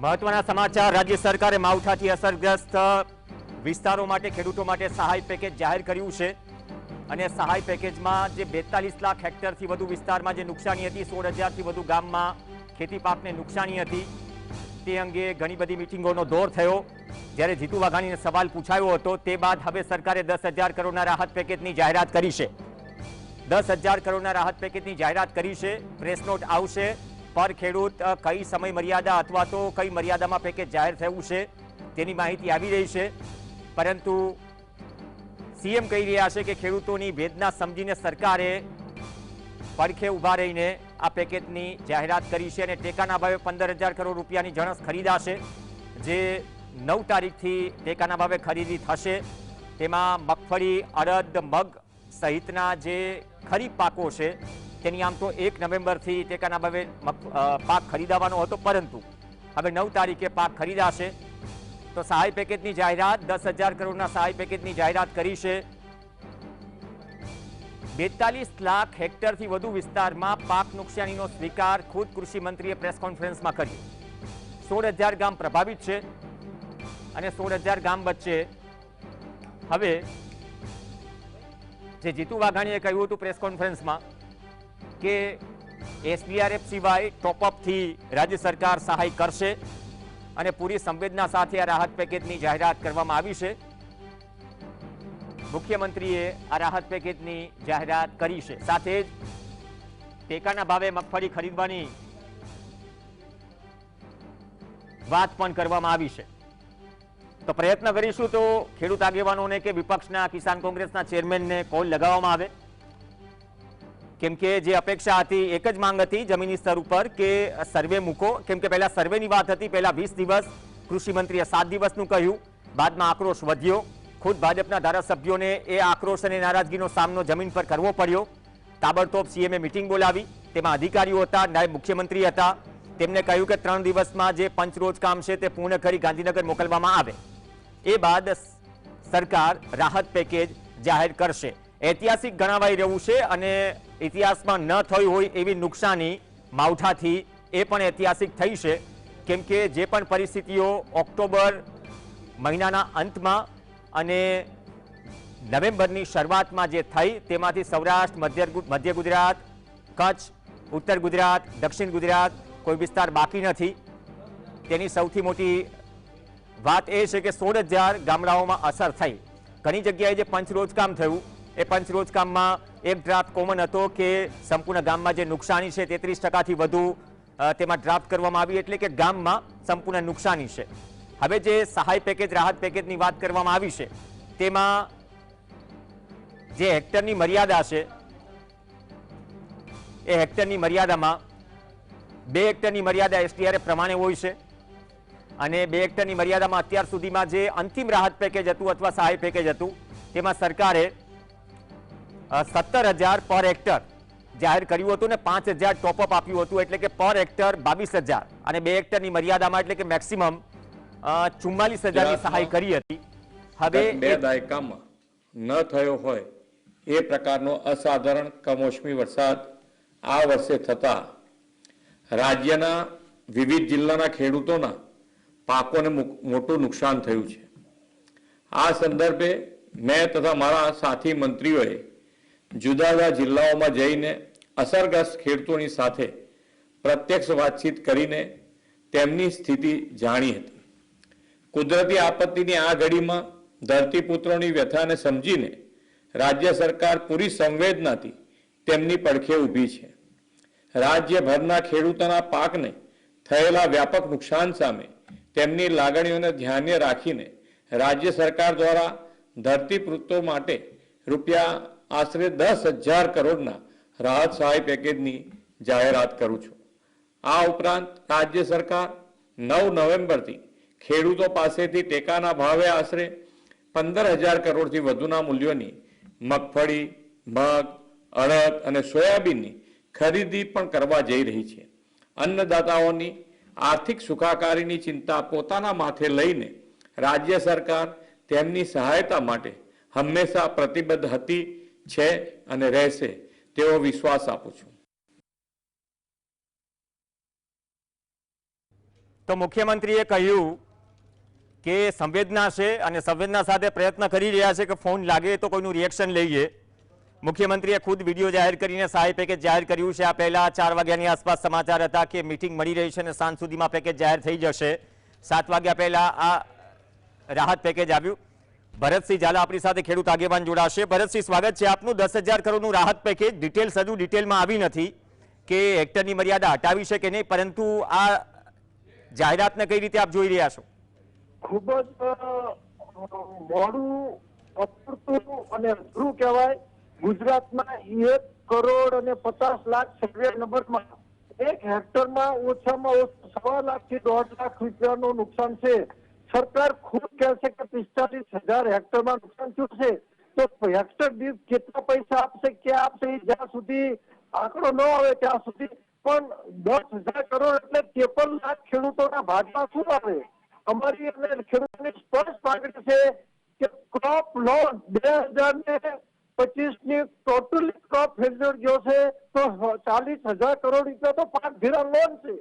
મહત્વના સમાચાર। રાજ્ય સરકારે માવઠાથી અસરગ્રસ્ત વિસ્તારો માટે ખેડૂતો માટે સહાય પેકેજ જાહેર કર્યું છે અને સહાય પેકેજમાં જે 42 લાખ હેક્ટરથી વધુ વિસ્તારમાં જે નુકસાની હતી, 16,000થી વધુ ગામમાં ખેતી પાકને નુકસાની હતી, તે અંગે ઘણી બધી મીટિંગોનો દોર થયો। જ્યારે જીતુ વાઘાણીને સવાલ પૂછાયો હતો તે બાદ હવે સરકારે 10,000 કરોડના રાહત પેકેજની જાહેરાત કરી છે। 10,000 કરોડના રાહત પેકેજની જાહેરાત કરી છે। પ્રેસ નોટ આવશે પર ખેડૂત કઈ સમય મર્યાદા અથવા તો કઈ મર્યાદામાં પેકેજ જાહેર થયું છે તેની માહિતી આવી રહી છે। પરંતુ સીએમ કહી રહ્યા છે કે ખેડૂતોની વેદના સમજીને સરકારે પડખે ઊભા રહીને આ પેકેજની જાહેરાત કરી છે અને ટેકાના ભાવે 15,000 કરોડ રૂપિયાની જણસ ખરીદાશે। જે 9 તારીખથી ટેકાના ભાવે ખરીદી થશે તેમાં મગફળી, અડદ, મગ સહિતના જે ખરીફ પાકો છે તેની આમ તો 1 નવેમ્બરથી ટેકાના ભાવે પાક ખરીદવાનો હતો, પરંતુ હવે 9 તારીખે પાક ખરીદાશે। તો સહાય પેકેજની જાહેરાત, 10,000 કરોડના સહાય પેકેજની જાહેરાત કરી છે। 42 લાખ હેક્ટરથી વધુ વિસ્તારમાં પાક નુકસાનીનો સ્વીકાર ખુદ કૃષિ મંત્રીએ પ્રેસ કોન્ફરન્સમાં કર્યો। 16,000 ગામ પ્રભાવિત છે અને 16,000 ગામ વચ્ચે હવે જે જીતુ વાઘાણીએ કહ્યું હતું પ્રેસ કોન્ફરન્સમાં કે એસડીઆરએફ સિવાય ટોપઅપથી રાજ્ય સરકાર સહાય કરશે અને પૂરી સંવેદના સાથે આ રાહત પેકેજની જાહેરાત કરવામાં આવી છે। મુખ્યમંત્રીએ આ રાહત પેકેજની જાહેરાત કરી છે। સાથે જ ટેકાના ભાવે મગફળી ખરીદવાની વાત પણ કરવામાં આવી છે। તો પ્રયત્ન કરીશું તો ખેડૂત આગેવાનોને કે વિપક્ષના કિસાન કોંગ્રેસના ચેરમેનને કોલ લગાવવામાં આવે, કેમ કે જે અપેક્ષા હતી એક જ માંગ હતી જમીની સ્તર ઉપર કે સર્વે મૂકો, કેમ કે પહેલા સર્વેની વાત હતી। પહેલા 20 દિવસ, કૃષિ મંત્રીએ 7 દિવસનું કહ્યું, બાદમાં આક્રોશ વધ્યો। ખુદ ભાજપના ધારાસભ્યોને એ આક્રોશ અને નારાજગીનો સામનો જમીન પર કરવો પડ્યો। તાબડતોબ સીએમએ મિટિંગ બોલાવી, તેમાં અધિકારીઓ હતા, નાયબ મુખ્યમંત્રી હતા। તેમને કહ્યું કે 3 દિવસમાં જે પંચરોજ કામ છે તે પૂર્ણ કરી ગાંધીનગર મોકલવામાં આવે। એ બાદ સરકાર રાહત પેકેજ જાહેર કરશે। ઐતિહાસિક ગણાવાઈ રહ્યું છે અને ઇતિહાસમાં ન થઈ હોય એવી નુકસાની માવઠાથી એ પણ ઐતિહાસિક થઈ છે, કેમ કે જે પણ પરિસ્થિતિઓ ઓક્ટોબર મહિનાના અંતમાં અને નવેમ્બરની શરૂઆતમાં જે થઈ તેમાંથી સૌરાષ્ટ્ર, મધ્ય ગુજરાત, કચ્છ, ઉત્તર ગુજરાત, દક્ષિણ ગુજરાત કોઈ વિસ્તાર બાકી નથી। તેની સૌથી મોટી વાત એ છે કે 16,000 ગામડાઓમાં અસર થઈ। ઘણી જગ્યાએ જે પંચરોજ કામ થયું એ પંચરોજ કામમાં એક ડ્રાફ્ટ કોમન હતો કે સંપૂર્ણ ગામમાં જે નુકસાની છે 33%થી વધુ તેમાં ડ્રાફ્ટ કરવામાં આવી, એટલે કે ગામમાં સંપૂર્ણ નુકસાની છે। હવે જે સહાય પેકેજ, રાહત પેકેજની વાત કરવામાં આવી છે તેમાં જે હેક્ટરની મર્યાદા છે એ હેક્ટરની મર્યાદામાં 2 હેક્ટરની મર્યાદા એસડીઆરએફ પ્રમાણે હોય છે અને 2 હેક્ટરની મર્યાદામાં અત્યાર સુધીમાં જે અંતિમ રાહત પેકેજ હતું અથવા સહાય પેકેજ હતું તેમાં સરકારે 17,000 પર હેક્ટર જાહેર કર્યું હતું ને 5,000 ટોપઅપ આપ્યું હતું, એટલે કે પર હેક્ટર 22,000 અને 2 હેક્ટરની મર્યાદામાં એટલે કે મેક્સિમમ 44,000ની સહાય કરી હતી। હવે 2 દાયકામાં ન થયો હોય એ પ્રકારનો અસાધારણ કમોસમી વરસાદ આ વર્ષે થતા રાજ્યના વિવિધ જિલ્લાના ખેડૂતોના પાકોને મોટું નુકસાન થયું છે। આ સંદર્ભે મેં તથા મારા સાથી મંત્રીઓએ જુદા જુદા જિલ્લાઓમાં જઈને અસરગ્રસ્ત ખેડૂતોની સાથે પ્રત્યક્ષ વાતચીત કરીને તેમની સ્થિતિ જાણી હતી। કુદરતી આપત્તિની આ ઘડીમાં ધરતીપુત્રોની વ્યથાને સમજીને રાજ્ય સરકાર પૂરી સંવેદનાથી તેમની પડખે ઊભી છે। રાજ્યભરના ખેડૂતોના પાકને થયેલા વ્યાપક નુકસાન સામે તેમની લાગણીઓને ધ્યાને રાખીને રાજ્ય સરકાર દ્વારા ધરતીપુત્રો માટે રૂપિયા આશરે 10,000 કરોડના રાહત સહાય પેકેજની જાહેરાત કરું છું। આ ઉપરાંત રાજ્ય સરકાર 9 નવેમ્બરથી ખેડૂતો પાસેથી ટેકાના ભાવે આશરે 15,000 કરોડથી વધુના મૂલ્યોની મગફળી, મગ, અડદ અને સોયાબીનની ખરીદી પણ કરવા જઈ રહી છે। અન્નદાતાઓની આર્થિક સુખાકારીની ચિંતા પોતાના માથે લઈને રાજ્ય સરકાર તેમની સહાયતા માટે હંમેશા પ્રતિબદ્ધ હતી, છે અને રહેશે તેવો વિશ્વાસ આપું છું। તો મુખ્યમંત્રીએ કહ્યું કે સંવેદના છે અને સંવેદના સાથે પ્રયત્ન કરી રહ્યા છે કે ફોન લાગે તો કોઈનું રિએક્શન લઈએ. મુખ્યમંત્રીએ ખુદ વિડીયો જાહેર કરીને સહાય પેકેજ જાહેર કર્યું છે. આ પહેલા 4 વાગ્યાની આસપાસ સમાચાર હતા કે મીટિંગ મળી રહી છે અને સાંજ સુધીમાં પેકેજ જાહેર થઈ જશે. 7 વાગ્યા પહેલા આ રાહત પેકેજ આવ્યું. ભરતસિંહ ઝાલા આપણી સાથે ખેડૂત આગેવાન જોડાશે. ભરતસિંહ, સ્વાગત છે આપનું. 10,000 કરોડનું રાહત પેકેજ ડિટેલ્સ હજુ ડિટેલમાં આવી નથી કે હેક્ટરની મર્યાદા હટાવી છે કે નહીં, પરંતુ આ જાહેરાતને કઈ રીતે આપ જોઈ રહ્યા છો? ખૂબ જ મોડું, અપૂરતું અને અઘરું કહેવાય. ગુજરાતમાં 1,50,00,000 સર્વે નંબરમાં 1 હેક્ટરમાં ઓછામાં ઓછું 1.25 લાખ થી 1.5 લાખ રૂપિયાનું નુકસાન છે. સરકાર ખુદ કહે છે કે 45,000 હેક્ટરમાં નુકસાન થયું છે, તો હેક્ટર દીઠ કેટલા પૈસા આપશે, ક્યાં આપશે, જ્યાં સુધી આંકડો ન આવે ત્યાં સુધી. પણ 10,000 કરોડ એટલે 53 લાખ ખેડૂતોના ભાગમાં શું આવે? અમારી અને ખેડૂતોની સ્પષ્ટ માંગણી છે કે ક્રોપ લોન 2025 ની ટોટલી ક્રોપ ફેલ્યુર ગયો છે, તો 40,000 કરોડ રૂપિયા તો પાક ધિરાણ લોન છે,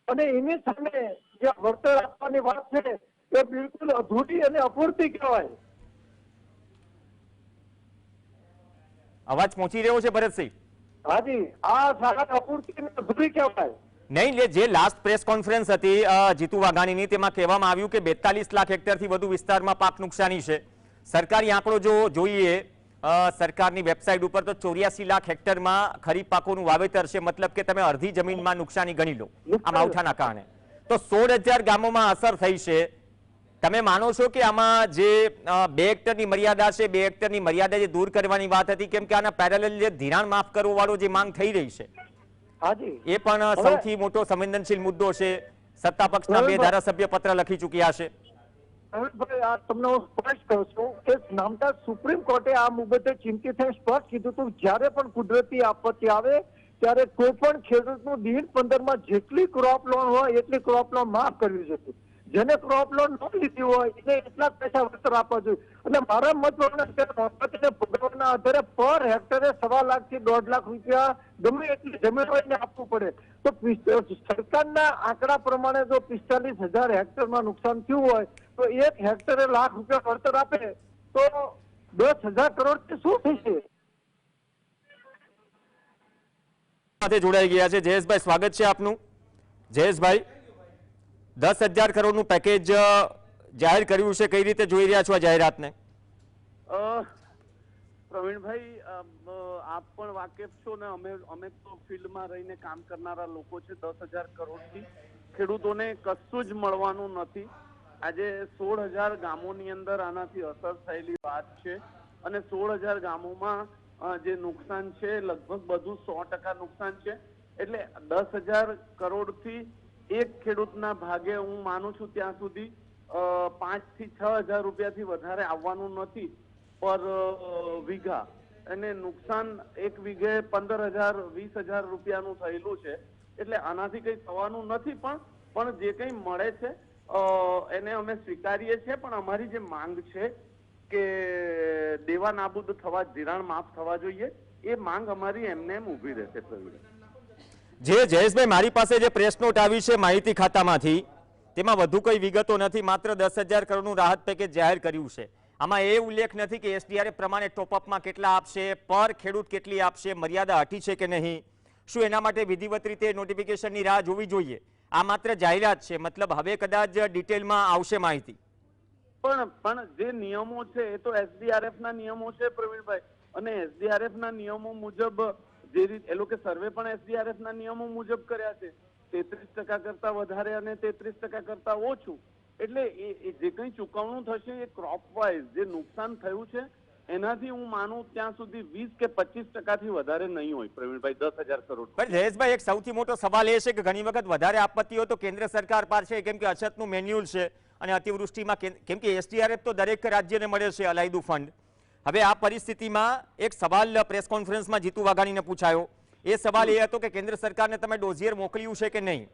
અને એની સામે જે વળતર આપવાની વાત છે એ બિલકુલ અધૂરી અને અપૂરતી કહેવાય. અવાજ પહોંચી રહ્યો છે ભરતસિંહ? હાજી, આ સારા અપૂરતી અને અધૂરી કહેવાય. નહીં, જે લાસ્ટ પ્રેસ કોન્ફરન્સ હતી જીતુ વાઘાણીની, તેમાં કહેવામાં આવ્યું કે 42 લાખ હેક્ટરથી વધુ વિસ્તારમાં પાક નુકસાની છે. સરકારી આંકડો જો જોઈએ સરકારની વેબસાઇટ ઉપર, તો 84 લાખ હેક્ટરમાં ખરીફ પાકોનું વાવેતર છે. મતલબ કે તમે અડધી જમીનમાં નુકસાની ગણી લો આ માવઠાના કારણે. તો 16,000 ગામોમાં અસર થઈ છે. તમે માનો છો કે આમાં જે 2 હેક્ટરની મર્યાદા છે, 2 હેક્ટરની મર્યાદા જે દૂર કરવાની વાત હતી, કેમ કે આના પેરેલલ જે ધિરાણ માફ કરવા વાળો જે માંગ થઈ રહી છે એ પણ સૌથી મોટો સંવેદનશીલ મુદ્દો છે. સત્તા પક્ષના 2 ધારાસભ્ય પત્ર લખી ચૂક્યા છે. આ તમને હું સ્પષ્ટ કહું છું કે નામદાર સુપ્રીમ કોર્ટે આ મુદ્દે ચિંતિત થઈને સ્પષ્ટ કીધું હતું, જ્યારે પણ કુદરતી આપત્તિ આવે ત્યારે કોઈ પણ ખેડૂતનું દિન 15માં જેટલી ક્રોપ લોન હોય એટલી ક્રોપ લોન માફ કરવી જોઈએ. જેને ક્રોપ લોન ન લીધી હોય એને એટલા પૈસા વળતર આપવા જોઈએ. અને મારા મત પ્રમાણે ભોગવવાના આધારે પર હેક્ટરે 1.25 લાખ થી 1.5 લાખ રૂપિયા ગમે એટલી જમીન હોય એને આપવું પડે. તો સરકારના આંકડા પ્રમાણે જો 45,000 હેક્ટરમાં નુકસાન થયું હોય તો 1 હેક્ટરે લાખ રૂપિયા વળતર આપે તો 10,000 કરોડ શું થશે? સાથે જોડાઈ ગયા છે જયેશભાઈ, સ્વાગત છે આપનું. જયેશભાઈ, 10,000 કરોડનું પેકેજ જાહેર કર્યું છે, કઈ રીતે જોઈ રહ્યા છો આ જાહેરાતને? પ્રવીણભાઈ, આપ પણ વાકેફ છો ને અમે તો ફિલ્ડમાં રહીને કામ કરનારા લોકો છે. 10,000 કરોડથી ખેડૂતોને કશું જ મળવાનું નથી. આજે 16,000 ગામોની અંદર આનાથી અસર થયેલી વાત છે, અને 16,000 ગામોમાં જે નુકસાન છે લગભગ બધું 100% નુકસાન છે. એટલે 10,000 કરોડથી એક ખેડૂતના ભાગે હું માનું છું ત્યાં સુધી 5,000 થી 6,000 રૂપિયાથી વધારે આવવાનું નથી પર વીઘા. અને નુકસાન એક વીઘે 15,000 20,000 રૂપિયાનું થયેલું છે. એટલે આનાથી કંઈ થવાનું નથી. પણ જે કંઈ મળે છે એને અમે સ્વીકારીએ છીએ. પણ અમારી જે માંગ છે કે દેવા નાબૂદ થવા, ધિરાણ માફ થવા જોઈએ, એ માંગ અમારી એમને એમ ઊભી રહેશે. જે જયેશભાઈ, મારી પાસે જે પ્રેસ નોટ આવી છે માહિતી ખાતામાંથી, તેમાં વધુ કોઈ વિગતો નથી. માત્ર 10,000 કરોડનું રાહત પેકેજ જાહેર કર્યું છે. આમાં એ ઉલ્લેખ નથી કે એસડીઆરએફ પ્રમાણે ટોપઅપમાં કેટલા આપશે, પર ખેડૂત કેટલી આપશે, મર્યાદા હટી છે કે નહીં, શું એના માટે વિધિવત રીતે નોટિફિકેશનની રાહ જોવી જોઈએ? આ માત્ર જાહેરાત છે, મતલબ હવે કદાચ ડિટેલમાં આવશે માહિતી. પણ જે નિયમો છે એ તો એસડીઆરએફ ના નિયમો છે પ્રવીણભાઈ, અને એસડીઆરએફ ના નિયમો મુજબ જે રીતે એ લોકો સર્વે પણ એસડીઆરએફ ના નિયમો મુજબ કર્યા છે, 33% કરતા વધારે અને 33% કરતા ઓછું. એટલે એ જે કંઈ ચૂકવણું થશે એ ક્રોપ વાઇઝ જે નુકસાન થયું છે એનાથી હું માનું ત્યાં સુધી 20 કે 25% વધારે નહીં હોય પ્રવીણભાઈ. 10,000 કરોડ. પણ જયેશભાઈ, એક સૌથી મોટો સવાલ એ છે કે ઘણી વખત વધારે આપત્તિઓ તો કેન્દ્ર સરકાર પાસે, કેમ કે અછતનું મેન્યુઅલ છે અને અતિવૃષ્ટિમાં કેમ કે એસડીઆરએફ તો દરેક રાજ્યને મળે છે અલાયદું ફંડ. હવે આ પરિસ્થિતિમાં એક સવાલ પ્રેસ કોન્ફરન્સમાં જીતુ વાઘાણીને પૂછાયો. એ સવાલ એ હતો કે કેન્દ્ર સરકારને તમે ડોઝિયર મોકલ્યું છે કે નહીં,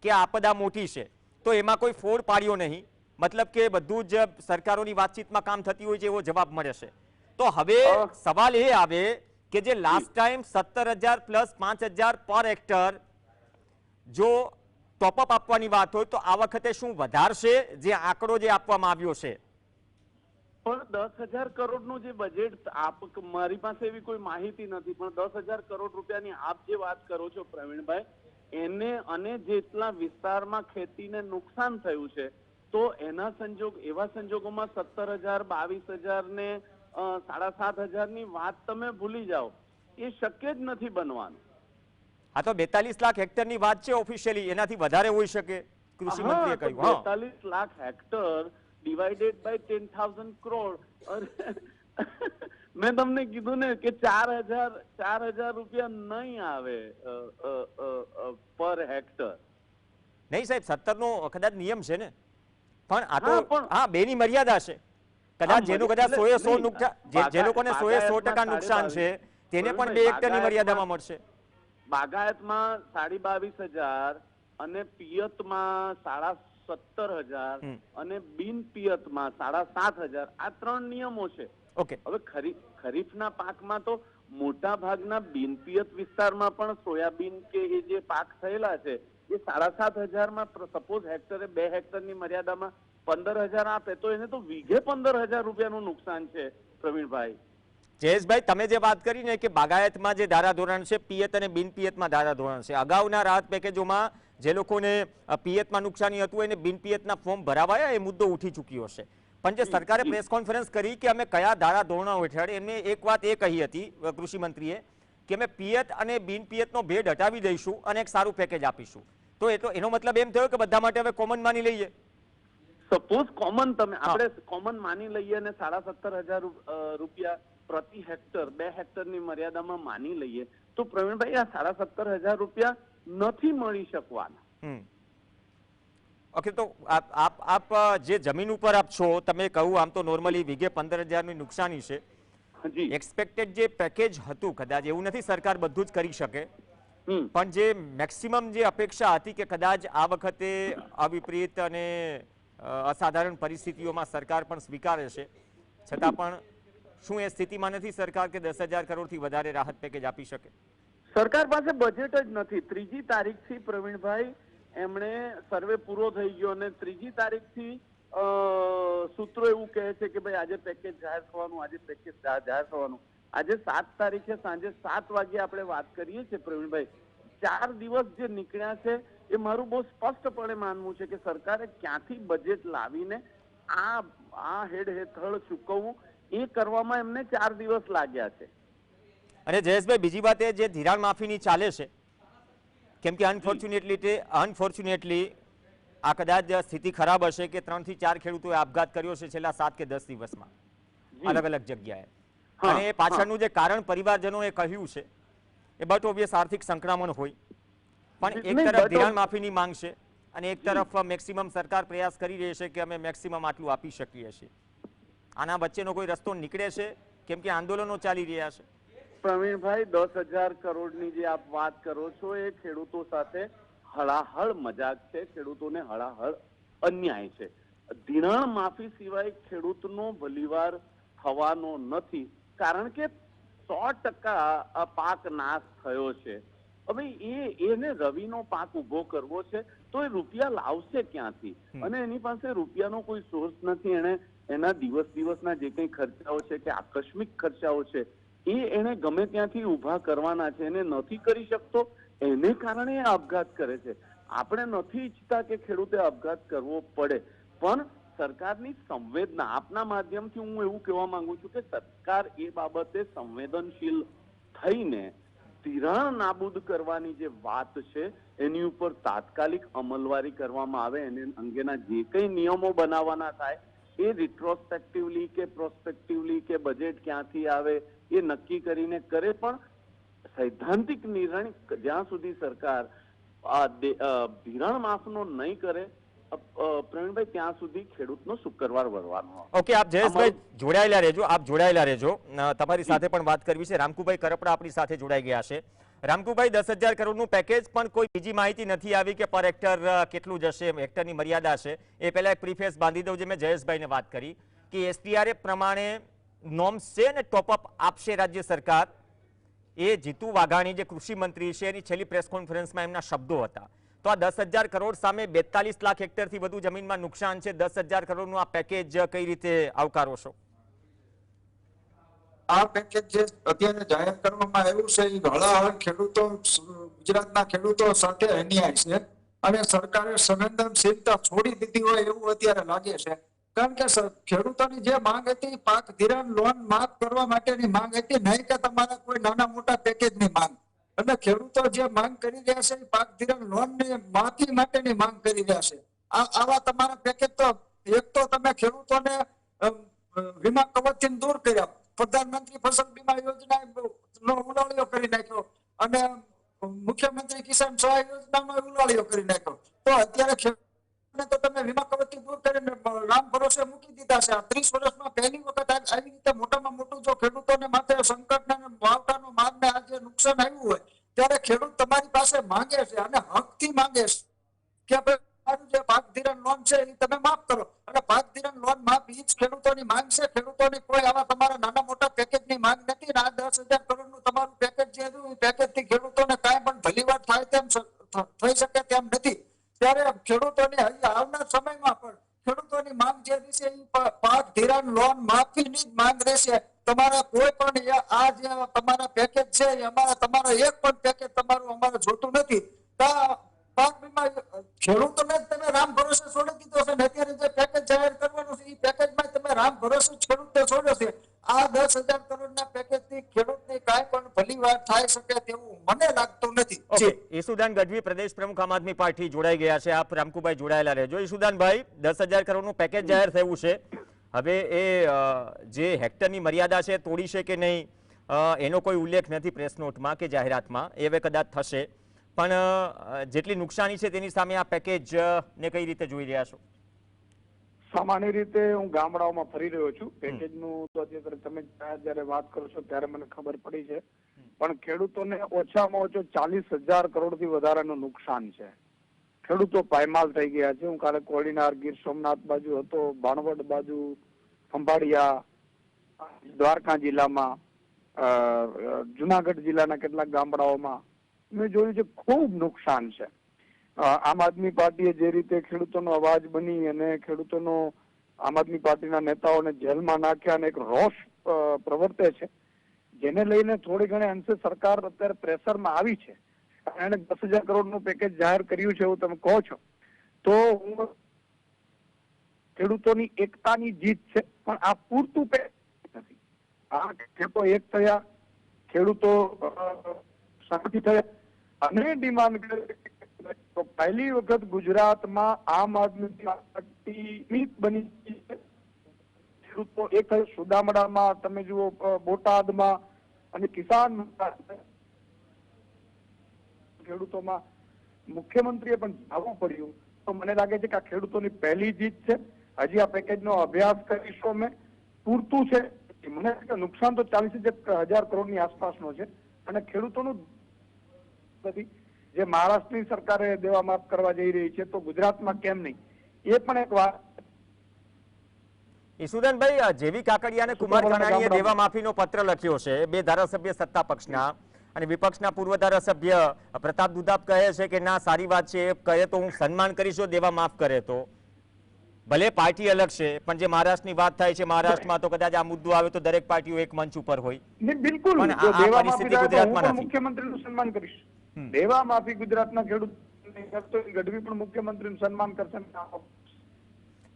કે આપદા મોટી છે તો એમાં કોઈ ફોડ પાડ્યો નહીં, મતલબ કે બધું જ સરકારોની વાતચીતમાં કામ થતી હોય છે એવો જવાબ મળે છે. તો હવે સવાલ એ આવે કે જે લાસ્ટ ટાઈમ 17,000 પ્લસ 5,000 પર હેક્ટર જો ટોપઅપ આપવાની વાત હોય તો આ વખતે શું વધારશે જે આંકડો જે આપવામાં આવ્યો છે? પણ 10,000 કરોડનું જે બજેટ મારી પાસે એવી કોઈ માહિતી નથી, પણ 10,000 કરોડ રૂપિયાની આપ જે વાત કરો છો પ્રવીણભાઈ, એને અને જેટલા વિસ્તારમાં ખેતીને નુકસાન થયું છે તો એવા સંજોગોમાં 17,000, 22,000 ને 7,500 ની વાત તમે ભૂલી જાઓ, એ શક્ય જ નથી બનવાનું. આ તો 42 લાખ હેક્ટરની વાત છે ઓફિશિયલી, એનાથી વધારે હોઈ શકે કૃષિ મંત્રીએ કહ્યું. હા, 42 lakh hectare divided by 10,000 crore. મેં તમને કીધું ને કે 4,000 રૂપિયા નહીં આવે પર હેક્ટર. નહીં સાહેબ, 17 નો કદાચ નિયમ છે ને, પણ આ હા, તો પણ- હા બેની મર્યાદા છે. કદાચ જેનું કદાચ 100% નહીં, નુકસાન, જે લોકોને 100% નુકસાન છે તેને પણ 2 હેક્ટરની મર્યાદામાં મળશે. બાગાયતમાં 22,500 અને પિયતમાં 17,500 અને બિન પિયતમાં 7,500, આ 3 નિયમો છે. ઓકે, હવે ખરીફના પાકમાં તો મોટા ભાગના બિન પિયત વિસ્તારમાં પણ સોયાબીન કે એ જે પાક થયેલા છે એ 7,500 માં સપોઝ હેક્ટરે 2 હેક્ટરની મર્યાદામાં 15,000 આપે તો એને તો વીઘે 15,000 રૂપિયાનું નુકસાન છે પ્રવીણભાઈ. જયેશભાઈ, તમે જે વાત કરી ને કે બાગાયતમાં જે ધારાધોરણ છે, પિયત અને બિન પિયતમાં ધારાધોરણ છે, અગાઉના રાહત પેકેજોમાં જે લોકોને પિયતમાં નુકસાની હતું એને બિન પિયતના ફોર્મ ભરાવાયા, એ મુદ્દો ઉઠી ચૂક્યો છે. પણ જે સરકારે પ્રેસ કોન્ફરન્સ કરી કે અમે કયા ધારાધોરણો હેઠળ, એમને એક વાત એ કહી હતી કૃષિ મંત્રીએ કે અમે પિયત અને બિન પિયતનો ભેદ હટાવી દઈશું અને એક સારું પેકેજ આપીશું. તો એનો મતલબ એમ થયો કે બધા માટે હવે કોમન માની લઈએ. સપોઝ કોમન આપણે કોમન માની લઈએ અને 17,500 રૂપિયા પ્રતિ હેક્ટર 2 હેક્ટરની મર્યાદામાં માની લઈએ તો પ્રવીણભાઈ આ 17,500 રૂપિયા નથી મળી શકવાના. ઓકે, તો આપ જે જમીન ઉપર આપ છો, તમે કહું આમ તો નોર્મલી વીઘે 15,000ની નુકસાની છે. એક્સપેક્ટેડ જે પેકેજ હતું, કદાચ એવું નથી સરકાર બધું જ કરી શકે, પણ જે મેક્સિમમ જે અપેક્ષા હતી કે કદાચ આ વખતે અવિપરીત અને અસાધારણ પરિસ્થિતિઓમાં સરકાર પણ સ્વીકારે છે, છતાં પણ શું એ સ્થિતિમાં નથી સરકાર કે 10,000 કરોડથી વધારે રાહત પેકેજ આપી શકે? સરકાર પાસે બજેટ જ નથી. 3જી તારીખથી પ્રવીણભાઈ એમણે સર્વે પૂરો થઈ ગયો અને 3જી તારીખથી સૂત્રો એવું કહે છે કે ભાઈ આજે પેકેજ જાહેર થવાનું, આજે પેકેજ જાહેર થવાનું. આજે 7 તારીખે સાંજે 7 વાગે આપણે વાત કરીએ છીએ પ્રવીણભાઈ. 4 દિવસ જે નીકળ્યા છે એ મારું બહુ સ્પષ્ટપણે માનવું છે કે સરકારે ક્યાંથી બજેટ લાવીને આ હેડ હેઠળ ચૂકવવું એ કરવામાં એમને 4 દિવસ લાગ્યા છે. અને જયેશભાઈ, બીજી વાત એ જે ધિરાણ માફીની ચાલે છે, કેમ કે અનફોર્ચ્યુનેટલી આ કદાચ સ્થિતિ ખરાબ હશે કે 3 થી 4 ખેડૂતોએ આપઘાત કર્યો છે છેલ્લા 7 કે 10 દિવસમાં અલગ અલગ જગ્યાએ, અને એ પાછળનું જે કારણ પરિવારજનોએ કહ્યું છે એ બટ ઓબ્વિયસ આર્થિક સંકળામણ હોય, પણ એક તરફ ધિરાણ માફીની માંગ છે અને એક તરફ મેક્સિમમ સરકાર પ્રયાસ કરી રહી છે કે અમે મેક્સિમમ આટલું આપી શકીએ છીએ. આના વચ્ચેનો કોઈ રસ્તો નીકળે છે કેમ કે આંદોલનો ચાલી રહ્યા છે? પ્રવીણભાઈ, 10,000 કરોડની જે આપ વાત કરો છો એ ખેડૂતો સાથે હળાહળ મજાક છે, ખેડૂતોને હળાહળ અન્યાય છે. ધિરાણ માફી સિવાય ખેડૂતનો ભલીવાર થવાનો નથી, કારણ કે 100% પાક નાશ થયો છે. હવે એને રવિનો પાક ઉભો કરવો છે તો એ રૂપિયા લાવશે ક્યાંથી? અને એની પાસે રૂપિયાનો કોઈ સોર્સ નથી. એના દિવસના જે કંઈ ખર્ચાઓ છે કે આકસ્મિક ખર્ચાઓ છે એ એને ગમે ત્યાંથી ઉભા કરવાના છે, એને નથી કરી શકતો, એને કારણે એ આપઘાત કરે છે. આપણે નથી ઈચ્છતા કે ખેડૂતે આપઘાત કરવો પડે, પણ સરકારની સંવેદના, આપના માધ્યમથી હું એવું કહેવા માંગુ છું કે સરકાર એ બાબતે સંવેદનશીલ થઈને ધિરાણ નાબૂદ કરવાની જે વાત છે એની ઉપર તાત્કાલિક અમલવારી કરવામાં આવે. એને અંગેના જે કંઈ નિયમો બનાવવાના થાય એ રિટ્રોસ્પેક્ટિવલી કે પ્રોસ્પેક્ટિવલી કે બજેટ ક્યાંથી આવે એ નક્કી કરીને કરે, પણ સૈદ્ધાંતિક નિર્ણય જ્યાં સુધી સરકાર ધિરાણ માફનો નહીં કરે પ્રવીણભાઈ ત્યાં સુધી ખેડૂતનો શુક્રવાર વળવાનો. ઓકે, આપ જયેશભાઈ જોડાયેલા રહેજો. તમારી સાથે પણ વાત કરવી છે. રામકુભાઈ કરપડા આપણી સાથે જોડાઈ ગયા છે. રામકુભાઈ, 10,000 કરોડનું પેકેજ, પણ કોઈ બીજી માહિતી નથી આવી કે પર હેક્ટર કેટલું જશે, હેક્ટરની મર્યાદા છે. એ પહેલા એક પ્રીફેસ બાંધી દઉં, જે મેં જયેશભાઈને વાત કરી કે STRF પ્રમાણે નોર્મ્સ છે ને ટોપઅપ આપશે રાજ્ય સરકાર. એ જીતુ વાઘાણી જે કૃષિ મંત્રી છે એની છેલ્લી પ્રેસ કોન્ફરન્સમાં એમના શબ્દો હતા. તો આ 10,000 કરોડ સામે 42 લાખ હેક્ટરથી વધુ જમીનમાં નુકસાન છે. 10,000 કરોડનું આ પેકેજ કઈ રીતે આવકારો છો? આ પેકેજ જે અત્યારે જાહેર કરવામાં આવ્યું છે એ હળાહળ ખેડૂતો, ગુજરાતના ખેડૂતો સાથે અન્યાય છે અને સરકારે સંવેદનશીલતા છોડી દીધી હોય એવું અત્યારે લાગે છે. કારણ કે ખેડૂતોની જે માંગ હતી પાક ધિરાણ લોન માફ કરવા માટેની માંગ હતી, નહીં કે તમારા કોઈ નાના મોટા પેકેજની માંગ. એટલે ખેડૂતો જે માંગ કરી રહ્યા છે એ પાક ધિરાણ લોન ની માફી માટેની માંગ કરી રહ્યા છે. આવા તમારા પેકેજ તો એક તો તમે ખેડૂતોને વીમા કવચથી દૂર કર્યા, પ્રધાનમંત્રી ફસલ બીમા યોજના નો ઉલાળ્યો કરી નાખ્યો અને મુખ્યમંત્રી કિસાન સહાય યોજનાનો ઉલાળ્યો કરી નાખ્યો. તો અત્યારે તો તમે વીમા કવચથી દૂર કરીને રામ ભરોસે મૂકી દીધા છે. 30 વર્ષમાં પહેલી વખત આવી રીતે મોટામાં મોટું જો ખેડૂતોને માથે સંકટને માવઠાનો મારને આજે નુકસાન આવ્યું હોય ત્યારે ખેડૂત તમારી પાસે માંગે છે અને હકથી માંગે છે કે ભાઈ જે પાક ધિરાણ લોન છે એ તમે માફ કરો. અને પાક ધિરાણ લોન માફ એ જ ખેડૂતોની માંગ છે. ખેડૂતોની કોઈ આવા તમારા નાના મોટા પેકેજની માંગ નથી. આ 10,000 કરોડનું તમારું પેકેજ જે હતું એ પેકેજથી ખેડૂતોને કાંઈ પણ ભલીવાર થાય તેમ થઈ શકે તેમ નથી. ત્યારે ખેડૂતોને આવનાર સમયમાં પણ ખેડૂતોની માંગ જે રહેશે એ પાક ધિરાણ લોન માફીની જ માંગ રહેશે. તમારા કોઈ પણ આ જે તમારા પેકેજ છે એ તમારા એક પણ પેકેજ તમારું અમારે જોતું નથી. પાક વીમા ખેડૂતોને જ તમે રામ ભરોસે છોડી દીધો છે ને અત્યારે જે પેકેજ જાહેર કરવાનું છે એ પેકેજમાં તમે રામ ભરોસે છોડ્યો છે. આ 10,000 કરોડના પેકેજથી ખેડૂતને કાંઈ પણ ભલીવાર થાય શકે તેવું મને લાગતું નથી. ઈસુદાન ગઢવી, પ્રદેશ પ્રમુખ આમ આદમી પાર્ટી જોડાઈ ગયા છે. આપ રામકુભાઈ જોડાયેલા રહેજો. ઈસુદાનભાઈ, 10,000 કરોડનું પેકેજ જાહેર થયું છે. હવે એ જે હેક્ટરની મર્યાદા છે તોડી છે કે નહીં એનો કોઈ ઉલ્લેખ નથી પ્રેસ નોટમાં કે જાહેરાતમાં. એ હવે કદાચ થશે. પણ જેટલી નુકસાની છે તેની સામે આ પેકેજ ને કઈ રીતે જોઈ રહ્યા છો? સામાન્ય રીતે હું ગામડાઓમાં ફરી રહ્યો છું. પેકેજનું તો અત્યારે તમે જયારે વાત કરો છો ત્યારે મને ખબર પડી છે, પણ ખેડૂતોને ઓછામાં ઓછો 40,000 કરોડથી વધારાનું નુકસાન છે. ખેડૂતો પાયમાલ થઈ ગયા છે. હું કાલે કોડીનાર, ગીર સોમનાથ બાજુ હતો, ભાણવડ બાજુ, ખંભાળિયા, દ્વારકા જિલ્લામાં, જુનાગઢ જિલ્લાના કેટલાક ગામડાઓમાં મેં જોયું છે ખૂબ નુકસાન છે. આમ આદમી પાર્ટીએ જે રીતે ખેડૂતોનો અવાજ બની અને ખેડૂતોનો આમ આદમી પાર્ટીના નેતાઓને જેલમાં નાખ્યા અને એક રોષ પ્રવર્તે છે, જેને લઈને થોડી ઘણી અંશે સરકાર અત્યારે પ્રેશરમાં આવી છે. એને 10,000 કરોડનું પેકેજ જાહેર કર્યું છે એવું તમે કહો છો તો હું ખેડૂતોની એકતાની જીત છે, પણ આ પૂરતું પેકેજ નથી. આ ખેડૂતો એક થયા, ખેડૂતો શાંતિ થયા અને ડિમાન્ડ કરી તો પહેલી વખત ગુજરાતમાં આમ આદમી પાર્ટી બની ખેડૂતો એક સુદામડામાં તમે જુઓ, બોટાદમાં અને કિસાન ખેડૂતોમાં મુખ્યમંત્રીએ પણ જવું પડ્યું. તો મને લાગે છે કે આ ખેડૂતોની પહેલી જીત છે. હજી આ પેકેજનો અભ્યાસ કરીશું અમે. પૂરતું છે મને નુકસાન તો 40,000 કરોડની આસપાસનો છે અને ખેડૂતોનું નથી. જે મહારાષ્ટ્રની સરકારે દેવા માફ કરવા જઈ રહી છે તો ગુજરાતમાં કેમ નહીં, એ પણ એક વાત. ઈસુદાનભાઈ, જેવી કાકડિયા અને કુમાર કાનાણીએ દેવા માફીનો પત્ર લખ્યો છે, બે ધારાસભ્ય સત્તા પક્ષના અને વિપક્ષના પૂર્વ ધારાસભ્ય પ્રતાપ દુધાપ કહે છે કે ના સારી વાત છે, કહે તો હું સન્માન કરીશ દેવા માફ કરે તો. ભલે પાર્ટી અલગ છે પણ જે મહારાષ્ટ્રની વાત થાય છે, મહારાષ્ટ્રમાં તો કદાચ આ મુદ્દો આવે તો દરેક પાર્ટીઓ એક મંચ ઉપર હોય. બિલકુલ, પણ આ પરિસ્થિતિ ગુજરાતમાં નથી. મુખ્યમંત્રીનું સન્માન કરીશ. દેવા માફી ગુજરાતના ખેડૂત ગઢવી પણ મુખ્યમંત્રીનું સન્માન કરશે.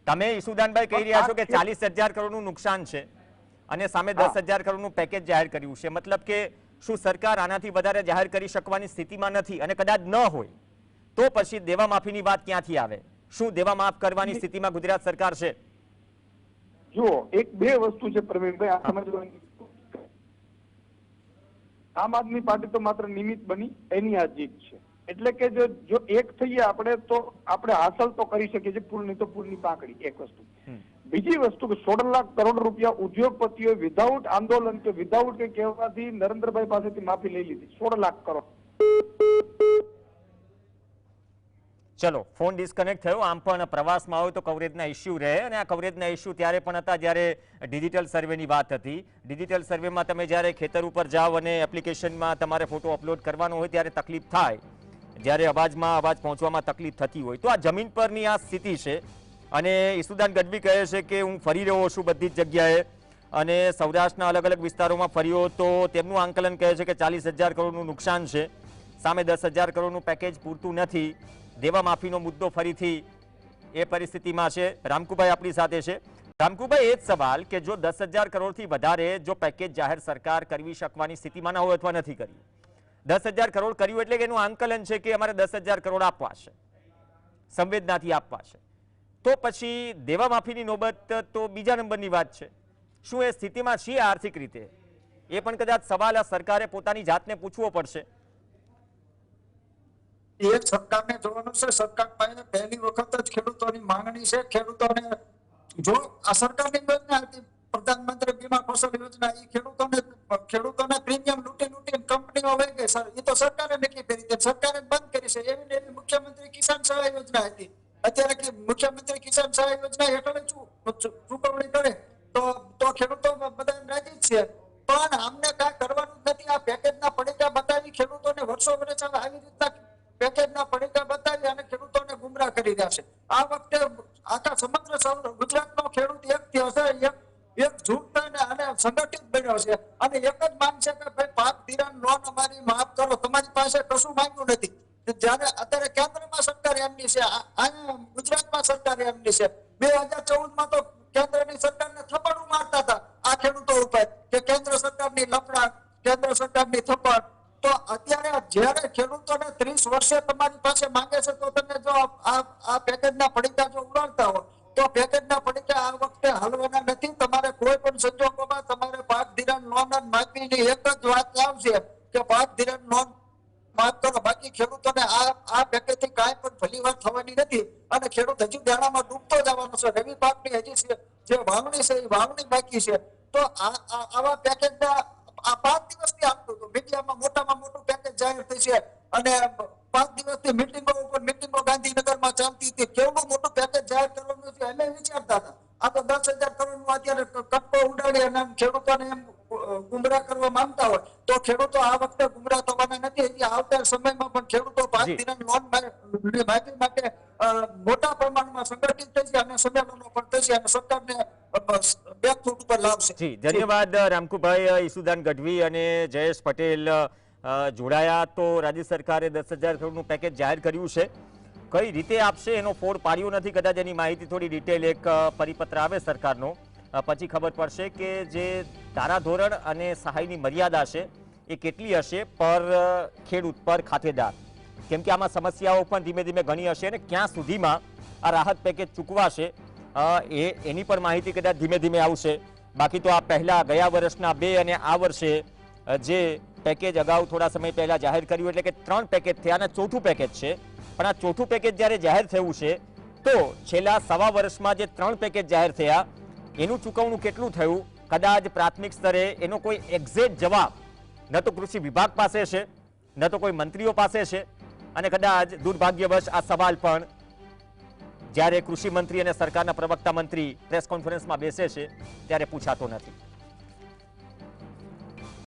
તમે ઈસુદાનભાઈ કહી રહ્યા છો કે 40,000 કરોડનું નુકસાન છે અને સામે 10,000 કરોડનું પેકેજ જાહેર કર્યું છે. મતલબ કે શું સરકાર આનાથી વધારે જાહેર કરી શકવાની સ્થિતિમાં નથી? અને કદાચ ન હોય તો પછી દેવા માફીની વાત ક્યાંથી આવે? શું દેવા માફ કરવાની સ્થિતિમાં ગુજરાત સરકાર છે? જુઓ, એક બે વસ્તુ છે પ્રવીણભાઈ, આ સમજવાની. આમ આદમી પાર્ટી તો માત્ર નિમિત્ત બની, એની આ જીત છે. એટલે કે જો એક થઈએ આપણે તો આપણે હાંસલ તો કરી શકીએ છીએ, પૂરની તો પૂરની પાંખડી. એક વસ્તુ. બીજી વસ્તુ કે 16 લાખ કરોડ રૂપિયા ઉદ્યોગપતિઓ વિધાઉટ આંદોલન કે વિધાઉટ કે કહેવાથી નરેન્દ્રભાઈ પાસેથી માફી લઈ લીધી. 16 લાખ કરોડ. ચલો, ફોન ડિસ્કનેક્ટ થયો. આમ પણ પ્રવાસમાં હોય તો કવરેજના ઇસ્યુ રહે અને આ કવરેજના ઇસ્યુ ત્યારે પણ હતા જ્યારે ડિજિટલ સર્વેની વાત હતી. ડિજિટલ સર્વેમાં તમે જ્યારે ખેતર ઉપર જાઓ અને એપ્લિકેશનમાં તમારે ફોટો અપલોડ કરવાનો હોય ત્યારે તકલીફ થાય. જ્યારે અવાજમાં અવાજ પહોંચવામાં તકલીફ થતી હોય. તો આ જમીન પરની આ સ્થિતિ છે અને ઈસુદાન ગઢવી કહે છે કે હું ફરી રહ્યો છું બધી જ જગ્યાએ અને સૌરાષ્ટ્રના અલગ અલગ વિસ્તારોમાં ફર્યો તો તેમનું આંકલન કહે છે કે 40,000 કરોડનું નુકસાન છે, સામે 10,000 કરોડનું પેકેજ પૂરતું નથી. દેવા માફીનો મુદ્દો ફરીથી એ પરિસ્થિતિમાં છે. રામકુભાઈ આપણી સાથે છે. રામકુભાઈ, એ જ સવાલ કે જો 10,000 કરોડથી વધારે જો પેકેજ જાહેર સરકાર કરવી શકવાની સ્થિતિમાં ન હોય અથવા નથી કરી, 10,000 કરોડ કર્યું એટલે કે એનું આંકલન છે કે અમારે 10,000 કરોડ આપવા છે, સંવેદનાથી આપવા છે, તો પછી દેવા માફીની નોબત તો બીજા નંબરની વાત છે. શું એ સ્થિતિમાં છે આર્થિક રીતે? એ પણ કદાચ સવાલ આ સરકારે પોતાની જાતને પૂછવો પડશે. એ સરકારને જોવાનું છે. સરકાર પાસે પહેલી વખત જ ખેડૂતોની માંગણી છે. ખેડૂતોને જો આ સરકારની યોજના હતી પ્રધાનમંત્રી બીમા ફસલ યોજના, એ ખેડૂતોને પ્રીમિયમ લૂંટી કંપનીઓ વહી ગઈ સર, એ તો સરકારે નક્કી કરી છે, સરકારે બંધ કરી છે. એવી ને એવી મુખ્યમંત્રી કિસાન સહાય યોજના હતી. અત્યારે મુખ્યમંત્રી કિસાન સહાય યોજના હેઠળ ચૂકવણી કરે તો ખેડૂતો બધા રાજી છે, પણ અમને કાંઈ કરવાનું નથી. આ પેકેજના પડીકા બતાવી ખેડૂતોને વર્ષો વર્ષ આવી રીતના પેકેજના પડીકા બતાવી અને ખેડૂતોને ગુમરાહ કરી રહ્યા છે. આ વખતે આખા સમગ્ર ગુજરાતનો ખેડૂત એક થયો છે, એક જૂથ અને સંગઠિત બન્યો છે અને એક જ માંગ છે કે ભાઈ પાક ધિરાણ લોન અમારી માફ કરો. તમારી પાસે કશું માંગ્યું નથી. જ્યારે અત્યારે કેન્દ્રમાં સરકાર એમની છે, ગુજરાતમાં સરકાર એમની છે. 2014માં તો કેન્દ્રની સરકારને થપ્પડું મારતા હતા આ ખેડૂતો ઉપર કે કેન્દ્ર સરકારની લફડા, કેન્દ્ર સરકારની થપ્પડ. તો અત્યારે જ્યારે ખેડૂતોને 30 વર્ષે તમારી પાસે માંગે છે તો તમે જો આ પેકેજના પડીકા જો ઉડાડતા હો તો પેકેજના પડીકા આ વખતે હાલવાના નથી. તમારે કોઈ પણ સંજોગોમાં તમારે પાક ધિરાણ લોન માફીની એક જ વાત આવશે કે પાક ધિરાણ લોન માફ કરો. બાકી ખેડૂતોને આ પેકેજથી કાંઈ પણ ભલી વાત થવાની નથી અને ખેડૂત હજુ દેણામાં ડૂબતો જવાનો છે. રવિ પાકની હજી જે વાવણી છે એ વાવણી બાકી છે. તો આવા પેકેજના આ 5 દિવસથી આપતું હતું મીડિયામાં મોટામાં મોટું પેકેજ જાહેર થશે અને 5 દિવસથી મીટિંગો ગાંધીનગરમાં ચાલતી હતી. કેવડું મોટું પેકેજ જાહેર કરવાનું છે અમે વિચારતા હતા. આ તો 10,000 કરોડનું અત્યારે કટકો ઉડાડી અને ખેડૂતોને એમ ગુમરાહ કરવા માંગતા હોય તો ખેડૂતો આ વખતે ગુમરાહ થવાના નથી. આવતા સમયમાં પણ ખેડૂતો પાક ધિરાણ લોન માફી માટે મોટા પ્રમાણમાં સંગઠિત થશે અને સંમેલનો પણ થશે અને સરકારને બેકફૂટ ઉપર લાવશે. જી, ધન્યવાદ રામકુભાઈ. ઈસુદાન ગઢવી અને જયેશ પટેલ જોડાયા. તો રાજ્ય સરકારે 10,000 કરોડનું પેકેજ જાહેર કર્યું છે. કઈ રીતે આપશે એનો ફોડ પાડ્યો નથી. કદાચ એની માહિતી થોડી ડિટેલ એક પરિપત્ર આવે સરકારનો પછી ખબર પડશે કે જે ધારાધોરણ અને સહાયની મર્યાદા છે એ કેટલી હશે પર ખેડૂત પર ખાતેદાર, કેમ કે આમાં સમસ્યાઓ પણ ધીમે ધીમે ઘણી હશે અને ક્યાં સુધીમાં આ રાહત પેકેજ ચૂકવાશે એની પણ માહિતી કદાચ ધીમે ધીમે આવશે. બાકી તો આ પહેલા ગયા વર્ષના 2 અને આ વર્ષે જે પેકેજ અગાઉ થોડા સમય પહેલા જાહેર કર્યું એટલે કે 3 પેકેજ થયા અને 4થું પેકેજ છે. પણ આ 4થું પેકેજ જ્યારે જાહેર થયું છે તો છેલ્લા સવા વર્ષમાં જે 3 પેકેજ જાહેર થયા એનું ચૂકવણું કેટલું થયું કદાચ પ્રાથમિક સ્તરે એનો કોઈ એક્ઝેક્ટ જવાબ ન તો કૃષિ વિભાગ પાસે છે ન તો કોઈ મંત્રીઓ પાસે છે અને કદાચ દુર્ભાગ્યવશ આ સવાલ પણ જ્યારે કૃષિ મંત્રી અને સરકારના પ્રવક્તા મંત્રી પ્રેસ કોન્ફરન્સમાં બેસે છે ત્યારે પૂછાતો નથી.